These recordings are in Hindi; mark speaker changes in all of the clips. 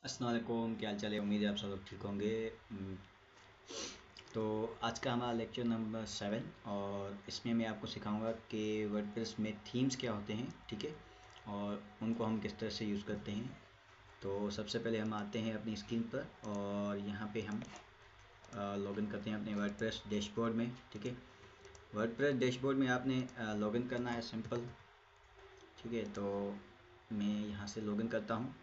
Speaker 1: अस्सलाम वालेकुम, क्या हाल चाल है। उम्मीद है आप सब लोग ठीक होंगे। तो आज का हमारा लेक्चर नंबर 7 और इसमें मैं आपको सिखाऊंगा कि वर्डप्रेस में थीम्स क्या होते हैं, ठीक है, और उनको हम किस तरह से यूज़ करते हैं। तो सबसे पहले हम आते हैं अपनी स्क्रीन पर और यहाँ पे हम लॉगिन करते हैं अपने वर्डप्रेस डैशबोर्ड में, ठीक है। वर्डप्रेस डैशबोर्ड में आपने लॉगिन करना है, सिंपल, ठीक है। तो मैं यहाँ से लॉगिन करता हूँ।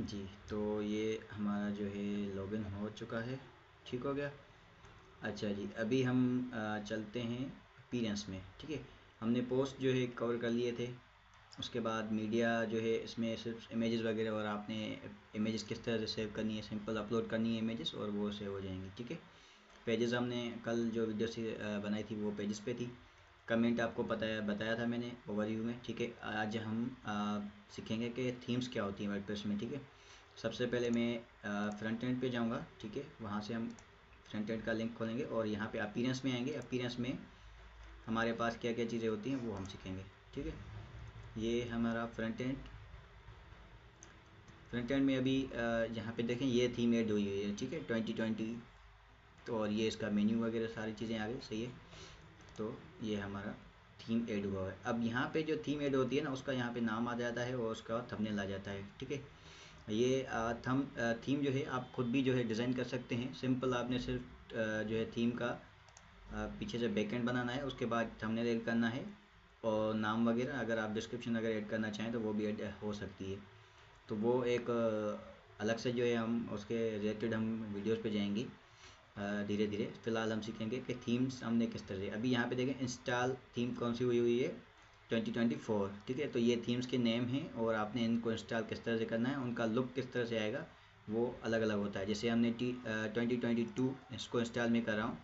Speaker 1: जी, तो ये हमारा जो है लॉगिन हो चुका है, ठीक हो गया। अच्छा जी, अभी हम चलते हैं अपीयरेंस में, ठीक है। हमने पोस्ट जो है कवर कर लिए थे। उसके बाद मीडिया जो है, इसमें सिर्फ इमेजेस वगैरह, और आपने इमेजेस किस तरह से सेव करनी है, सिंपल अपलोड करनी है इमेजेस और वो सेव हो जाएंगी, ठीक है। पेजेस हमने कल जो वीडियो से बनाई थी वो पेजेस पे थी। कमेंट आपको बताया था मैंने ओवरव्यू में, ठीक है। आज हम सीखेंगे कि थीम्स क्या होती हैं वर्डप्रेस में, ठीक है। सबसे पहले मैं फ्रंट एंड पे जाऊंगा, ठीक है। वहाँ से हम फ्रंट एंड का लिंक खोलेंगे और यहाँ पे अपीयरेंस में आएंगे। अपीयरेंस में हमारे पास क्या क्या चीज़ें होती हैं वो हम सीखेंगे, ठीक है। ये हमारा फ्रंट एंड में अभी यहाँ पे देखें ये थीम ऐड हुई हुई है, ठीक है, 2020। तो और ये इसका मेन्यू वगैरह सारी चीज़ें आ गई, सही है। तो ये हमारा थीम ऐड हुआ है। अब यहाँ पे जो थीम ऐड होती है ना, उसका यहाँ पे नाम आ जाता है और उसका थंबनेल आ जाता है, ठीक है। ये थीम जो है आप खुद भी जो है डिज़ाइन कर सकते हैं। सिंपल आपने सिर्फ जो है थीम का पीछे से बैकएंड बनाना है, उसके बाद थंबनेल ऐड करना है और नाम वगैरह, अगर आप डिस्क्रिप्शन अगर ऐड करना चाहें तो वो भी ऐड हो सकती है। तो वो एक अलग से जो है हम उसके रिलेटेड हम वीडियोस पे जाएंगे धीरे धीरे। फिलहाल हम सीखेंगे कि थीम्स हमने किस तरह से। अभी यहाँ पे देखें इंस्टॉल थीम कौन सी हुई हुई है, 2024, ठीक है। तो ये थीम्स के नेम हैं और आपने इनको इंस्टॉल किस तरह से करना है, उनका लुक किस तरह से आएगा वो अलग अलग होता है। जैसे हमने 2022 इसको इंस्टॉल में कर रहा हूँ,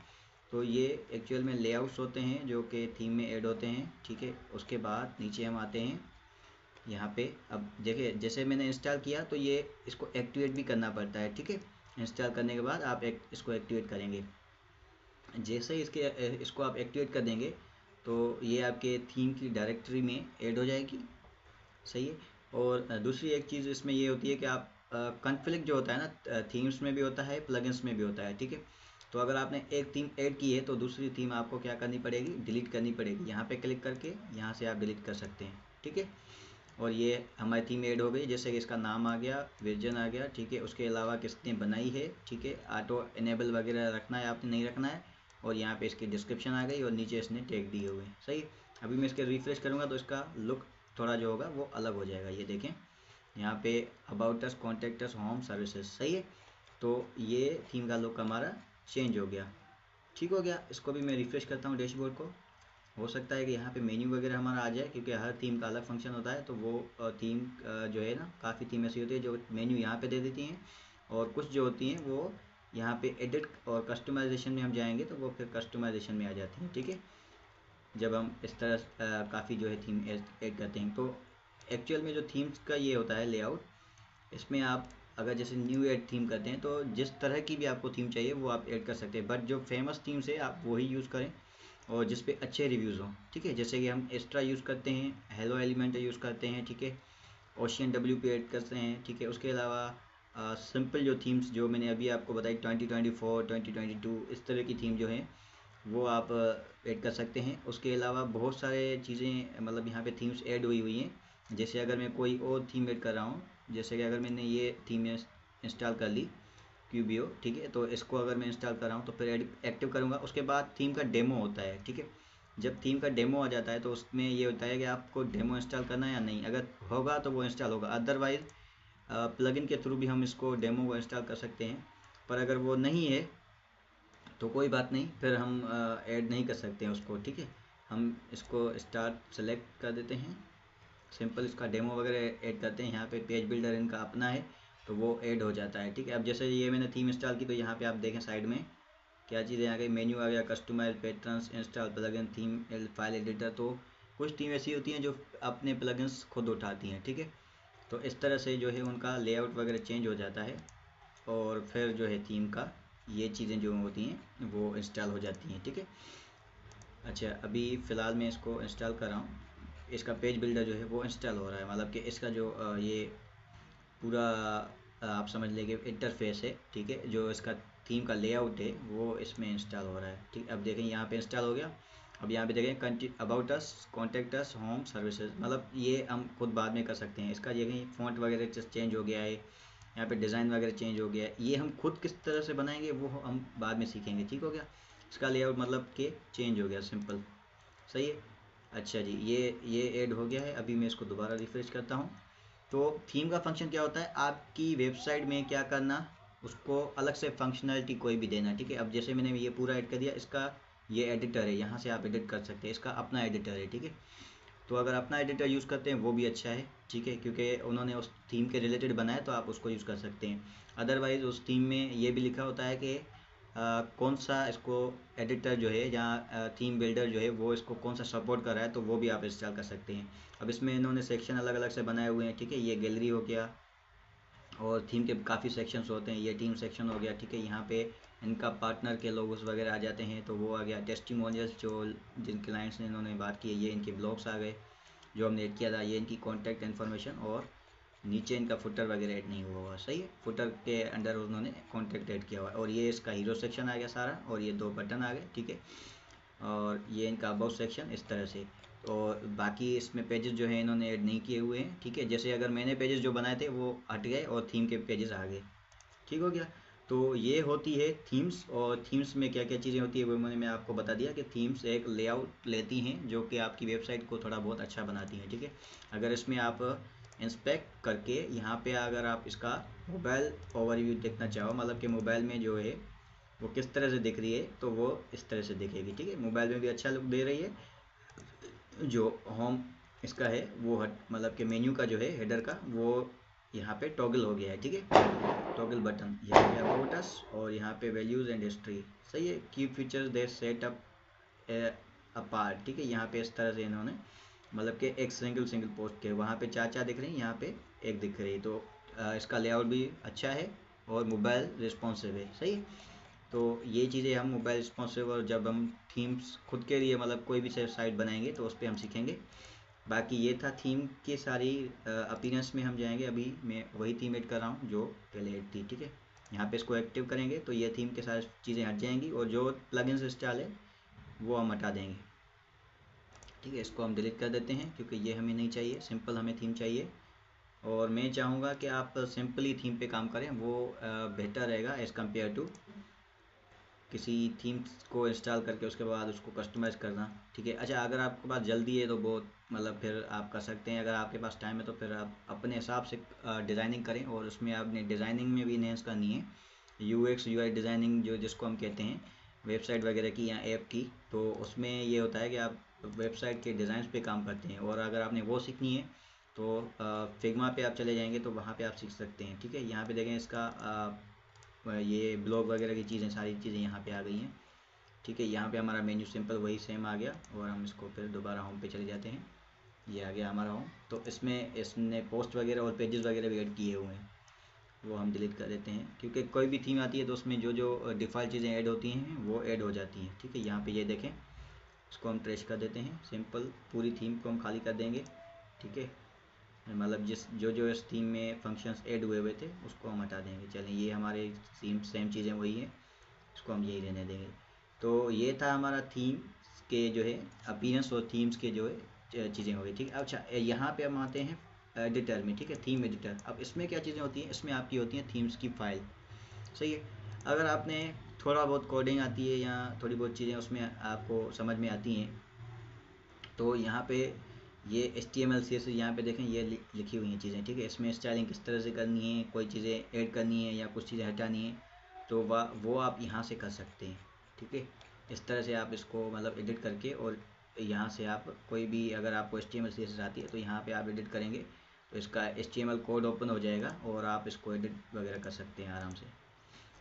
Speaker 1: तो ये एक्चुअल में लेआउट्स होते हैं जो कि थीम में ऐड होते हैं, ठीक है। उसके बाद नीचे हम आते हैं यहाँ पे। अब देखिए, जैसे मैंने इंस्टॉल किया तो ये इसको एक्टिवेट भी करना पड़ता है, ठीक है। इंस्टॉल करने के बाद आप इसको एक्टिवेट करेंगे। जैसे ही इसको आप एक्टिवेट कर देंगे तो ये आपके थीम की डायरेक्टरी में ऐड हो जाएगी, सही है। और दूसरी एक चीज़ इसमें ये होती है कि आप कॉन्फ्लिक्ट जो होता है ना, थीम्स में भी होता है, प्लगइन्स में भी होता है, ठीक है। तो अगर आपने एक थीम ऐड की है तो दूसरी थीम आपको क्या करनी पड़ेगी, डिलीट करनी पड़ेगी। यहाँ पे क्लिक करके यहाँ से आप डिलीट कर सकते हैं, ठीक है। और ये हमारी थीम ऐड हो गई, जैसे कि इसका नाम आ गया, वर्जन आ गया, ठीक है। उसके अलावा किसने बनाई है, ठीक है। ऑटो इनेबल वगैरह रखना है आपने, नहीं रखना है। और यहाँ पे इसकी डिस्क्रिप्शन आ गई और नीचे इसने टैग दिए हुए हैं, सही। अभी मैं इसके रिफ्रेश करूँगा तो इसका लुक थोड़ा जो होगा वो अलग हो जाएगा। ये देखें यहाँ पे about us, contact us, home services, सही है। तो ये थीम का लुक हमारा चेंज हो गया, ठीक हो गया। इसको भी मैं रिफ्रेश करता हूँ डैशबोर्ड को। हो सकता है कि यहाँ पे मेन्यू वगैरह हमारा आ जाए, क्योंकि हर थीम का अलग फंक्शन होता है। तो वो थीम जो है ना, काफ़ी थीम ऐसी होती है जो मेन्यू यहाँ पे दे देती हैं, और कुछ जो होती हैं वो यहाँ पे एडिट और कस्टमाइजेशन में हम जाएंगे तो वो फिर कस्टमाइजेशन में आ जाती हैं, ठीक है। जब हम इस तरह काफ़ी जो है थीम ऐड करते हैं तो एक्चुअल में जो थीम्स का ये होता है लेआउट, इसमें आप अगर जैसे न्यू ऐड थीम करते हैं तो जिस तरह की भी आपको थीम चाहिए वो आप ऐड कर सकते हैं, बट जो फेमस थीम्स है आप वही यूज़ करें और जिस पे अच्छे रिव्यूज़ हों, ठीक है। जैसे कि हम एक्स्ट्रा यूज़ करते हैं, हेलो एलिमेंट यूज़ करते हैं, ठीक है। ओशियन डब्ल्यू पे ऐड करते हैं, ठीक है। उसके अलावा सिंपल जो थीम्स जो मैंने अभी आपको बताई, 2024, 2022, इस तरह की थीम जो है वो आप ऐड कर सकते हैं। उसके अलावा बहुत सारे चीज़ें, मतलब यहाँ पे थीम्स ऐड हुई हैं। जैसे अगर मैं कोई और थीम ऐड कर रहा हूँ, जैसे कि अगर मैंने ये थीम इंस्टॉल कर ली, क्यूबियो, ठीक है। तो इसको अगर मैं इंस्टॉल कर रहा हूँ तो फिर एक्टिव करूँगा। उसके बाद थीम का डेमो होता है, ठीक है। जब थीम का डेमो आ जाता है तो उसमें ये होता है कि आपको डेमो इंस्टॉल करना है या नहीं। अगर होगा तो वो इंस्टॉल होगा, अदरवाइज़ प्लगइन के थ्रू भी हम इसको डेमो को इंस्टॉल कर सकते हैं। पर अगर वो नहीं है तो कोई बात नहीं, फिर हम ऐड नहीं कर सकते हैं उसको, ठीक है। हम इसको स्टार्ट सेलेक्ट कर देते हैं, सिंपल इसका डेमो वगैरह ऐड करते हैं। यहाँ पे पेज बिल्डर इनका अपना है तो वो ऐड हो जाता है, ठीक है। अब जैसे ये मैंने थीम इंस्टॉल की तो यहाँ पे आप देखें साइड में क्या चीज़ें आ गई, मेन्यू आ गया, customize patterns, install plugin, theme file editor. तो कुछ थीम ऐसी होती हैं जो अपने प्लगइन्स खुद उठाती हैं, ठीक है। तो इस तरह से जो है उनका लेआउट वगैरह चेंज हो जाता है और फिर जो है थीम का ये चीज़ें जो होती हैं वो इंस्टॉल हो जाती हैं, ठीक है। अच्छा, अभी फ़िलहाल मैं इसको इंस्टॉल कर रहा हूँ। इसका पेज बिल्डर जो है वो इंस्टॉल हो रहा है, मतलब कि इसका जो ये पूरा आप समझ लेंगे इंटरफेस है, ठीक है, जो इसका थीम का लेआउट है वो इसमें इंस्टॉल हो रहा है, ठीक। अब देखें यहाँ पे इंस्टॉल हो गया। अब यहाँ पे देखें about us, contact us, home services, मतलब ये हम खुद बाद में कर सकते हैं। इसका देखें फ़ॉन्ट वगैरह चेंज हो गया है, यहाँ पे डिज़ाइन वगैरह चेंज हो गया है। ये हम खुद किस तरह से बनाएंगे वो हम बाद में सीखेंगे, ठीक हो गया। इसका लेआउट मतलब कि चेंज हो गया, सिंपल, सही है। अच्छा जी, ये ऐड हो गया है। अभी मैं इसको दोबारा रिफ्रेश करता हूँ। तो थीम का फंक्शन क्या होता है, आपकी वेबसाइट में क्या करना, उसको अलग से फंक्शनलिटी कोई भी देना, ठीक है। अब जैसे मैंने ये पूरा ऐड कर दिया, इसका ये एडिटर है, यहाँ से आप एडिट कर सकते हैं, इसका अपना एडिटर है, ठीक है। तो अगर अपना एडिटर यूज़ करते हैं वो भी अच्छा है, ठीक है, क्योंकि उन्होंने उस थीम के रिलेटेड बनाया तो आप उसको यूज़ कर सकते हैं। अदरवाइज़ उस थीम में ये भी लिखा होता है कि कौन सा इसको एडिटर जो है, जहाँ थीम बिल्डर जो है वो इसको कौन सा सपोर्ट कर रहा है, तो वो भी आप इंस्टॉल कर सकते हैं। अब इसमें इन्होंने सेक्शन अलग अलग से बनाए हुए हैं, ठीक है। ये गैलरी हो गया, और थीम के काफ़ी सेक्शंस होते हैं। ये टीम सेक्शन हो गया, ठीक है। यहाँ पे इनका पार्टनर के लोगोस वगैरह आ जाते हैं, तो वो आ गया। टेस्टिमोनियल्स, जो जिन क्लाइंट्स ने इन्होंने बात की है, ये इनके ब्लॉग्स आ गए जो हमने ऐड किया था। ये इनकी कॉन्टैक्ट इन्फॉर्मेशन, और नीचे इनका फुटर वगैरह ऐड नहीं हुआ हुआ, सही है। फुटर के अंडर उन्होंने कॉन्टैक्ट ऐड किया हुआ है। और ये इसका हीरो सेक्शन आ गया सारा, और ये 2 बटन आ गए, ठीक है। और ये इनका अबाउट सेक्शन इस तरह से। और बाकी इसमें पेजेस जो है इन्होंने ऐड नहीं किए हुए हैं, ठीक है। जैसे अगर मैंने पेजेस जो बनाए थे वो हट गए और थीम के पेजेस आ गए, ठीक हो गया। तो ये होती है थीम्स। और थीम्स में क्या क्या चीज़ें होती है वो मैं आपको बता दिया कि थीम्स एक लेआउट लेती हैं जो कि आपकी वेबसाइट को थोड़ा बहुत अच्छा बनाती हैं, ठीक है। अगर इसमें आप इंस्पेक्ट करके यहाँ पे अगर आप इसका मोबाइल ओवरव्यू देखना चाहो, मतलब कि मोबाइल में जो है वो किस तरह से दिख रही है, तो वो इस तरह से दिखेगी, ठीक है। मोबाइल में भी अच्छा लुक दे रही है। जो होम इसका है वो मतलब कि मेन्यू का जो है हेडर का, वो यहाँ पे टॉगल हो गया है, ठीक है। टॉगल बटन यहाँ पे अबाउट अस, और यहाँ पे वैल्यूज़ एंड हिस्ट्री, सही है। की फीचर्स दे सेट अप अपार्ट, ठीक है। यहाँ पे इस तरह से इन्होंने मतलब कि एक सिंगल पोस्ट के वहाँ पे 4 दिख रही हैं, यहाँ पे एक दिख रही है। तो इसका लेआउट भी अच्छा है और मोबाइल रिस्पॉन्सिव है, सही है। तो ये चीज़ें हम मोबाइल रिस्पॉन्सिव, और जब हम थीम्स खुद के लिए मतलब कोई भी साइट बनाएंगे तो उस पर हम सीखेंगे। बाकी ये था थीम की सारी अपीयरेंस में हम जाएंगे। अभी मैं वही थीम ऐड कर रहा हूँ जो पहले ऐड थी, ठीक है। यहाँ पे इसको एक्टिव करेंगे तो ये थीम के सारी चीज़ें हट जाएंगी, और जो प्लगइन्स इंस्टॉल है वो हम हटा देंगे, ठीक है। इसको हम डिलीट कर देते हैं क्योंकि ये हमें नहीं चाहिए, सिंपल हमें थीम चाहिए। और मैं चाहूँगा कि आप सिंपली थीम पे काम करें, वो बेहतर रहेगा एज़ कम्पेयर टू किसी थीम को इंस्टॉल करके उसके बाद उसको कस्टमाइज़ करना, ठीक है। अच्छा, अगर आपके पास जल्दी है तो बहुत मतलब फिर आप कर सकते हैं। अगर आपके पास टाइम है तो फिर आप अपने हिसाब से डिज़ाइनिंग करें, और उसमें आपने डिज़ाइनिंग में भी इन्हेंस करनी है। यूएक्स यूआई डिज़ाइनिंग जो जिसको हम कहते हैं वेबसाइट वगैरह की या ऐप की, तो उसमें ये होता है कि आप वेबसाइट के डिज़ाइन पे काम करते हैं। और अगर आपने वो सीखनी है तो फिग्मा पे आप चले जाएंगे तो वहाँ पे आप सीख सकते हैं, ठीक है। यहाँ पे देखें इसका ये ब्लॉग वगैरह की चीज़ें, सारी चीज़ें यहाँ पे आ गई हैं, ठीक है। यहाँ पे हमारा मेन्यू सिंपल वही सेम आ गया, और हम इसको फिर दोबारा होम पे चले जाते हैं। ये आ गया हमारा होम। तो इसमें इसने पोस्ट वगैरह और पेजेस वगैरह भी ऐड किए हुए हैं, वो हम डिलीट कर देते हैं, क्योंकि कोई भी थीम आती है तो उसमें जो जो डिफ़ॉल्ट चीज़ें ऐड होती हैं वो ऐड हो जाती हैं, ठीक है। यहाँ पे ये देखें, इसको हम ट्रेश कर देते हैं, सिंपल पूरी थीम को हम खाली कर देंगे, ठीक है। मतलब जिस जो जो इस थीम में फंक्शंस ऐड हुए थे उसको हम हटा देंगे। चलें, ये हमारे सेम चीज़ें वही हैं, इसको हम यही रहने देंगे। तो ये था हमारा थीम के जो है अपीयरेंस और थीम्स के जो है चीज़ें हो गई, ठीक है। अच्छा, यहाँ पे हम आते हैं एडिटर में, ठीक है, थीम एडिटर। अब इसमें क्या चीज़ें होती हैं, इसमें आपकी होती हैं थीम्स की फ़ाइल, सही है। अगर आपने थोड़ा बहुत कोडिंग आती है या थोड़ी बहुत चीज़ें उसमें आपको समझ में आती हैं, तो यहाँ पे ये HTML CSS यहाँ पे देखें, ये लिखी हुई हैं चीज़ें, ठीक है। इसमें स्टाइलिंग किस तरह से करनी है, कोई चीज़ें ऐड करनी है या कुछ चीज़ें हटानी है, तो वो आप यहाँ से कर सकते हैं, ठीक है। इस तरह से आप इसको मतलब एडिट करके, और यहाँ से आप कोई भी अगर आपको HTML CSS आती है तो यहाँ पे आप एडिट करेंगे तो इसका HTML कोड ओपन हो जाएगा, और आप इसको एडिट वगैरह कर सकते हैं आराम से,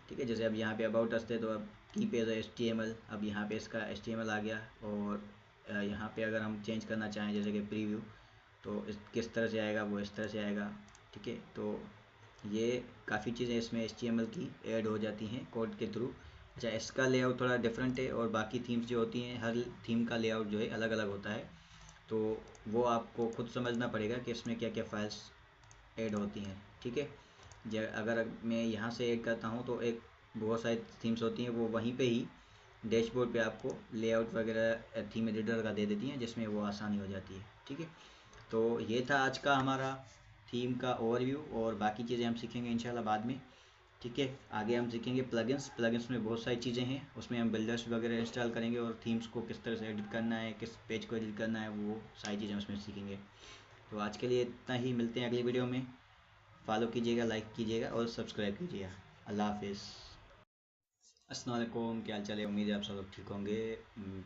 Speaker 1: ठीक है। जैसे अब यहाँ पे अबाउट अस थे तो अब की पेज HTML, अब यहाँ पे इसका HTML आ गया। और यहाँ पे अगर हम चेंज करना चाहें जैसे कि प्रीव्यू, तो इस किस तरह से आएगा, वो इस तरह से आएगा, ठीक है। तो ये काफ़ी चीज़ें इसमें HTML की ऐड हो जाती हैं कोड के थ्रू। अच्छा, इसका लेआउट थोड़ा डिफरेंट है और बाकी थीम्स जो होती हैं हर थीम का लेआउट जो है अलग अलग होता है, तो वो आपको खुद समझना पड़ेगा कि इसमें क्या क्या फाइल्स ऐड होती हैं। ठीक है, अगर मैं यहाँ से ऐड करता हूँ तो एक बहुत सारी थीम्स होती हैं, वो वहीं पे ही डैशबोर्ड पे आपको लेआउट वगैरह थीम एडिटर का दे देती हैं, जिसमें वो आसानी हो जाती है। ठीक है, तो ये था आज का हमारा थीम का ओवरव्यू, और बाकी चीज़ें हम सीखेंगे इंशाल्लाह बाद में। ठीक है, आगे हम सीखेंगे प्लगइन्स। प्लगइन्स में बहुत सारी चीज़ें हैं, उसमें हम बिल्डर्स वगैरह इंस्टॉल करेंगे और थीम्स को किस तरह से एडिट करना है, किस पेज को एडिट करना है, वो सारी चीज़ें उसमें सीखेंगे। तो आज के लिए इतना ही, मिलते हैं अगली वीडियो में। फॉलो कीजिएगा, लाइक कीजिएगा और सब्सक्राइब कीजिएगा। अल्लाह हाफिज़। अस्सलाम वालेकुम, क्या हाल चाल है? उम्मीद है आप सब लोग ठीक होंगे।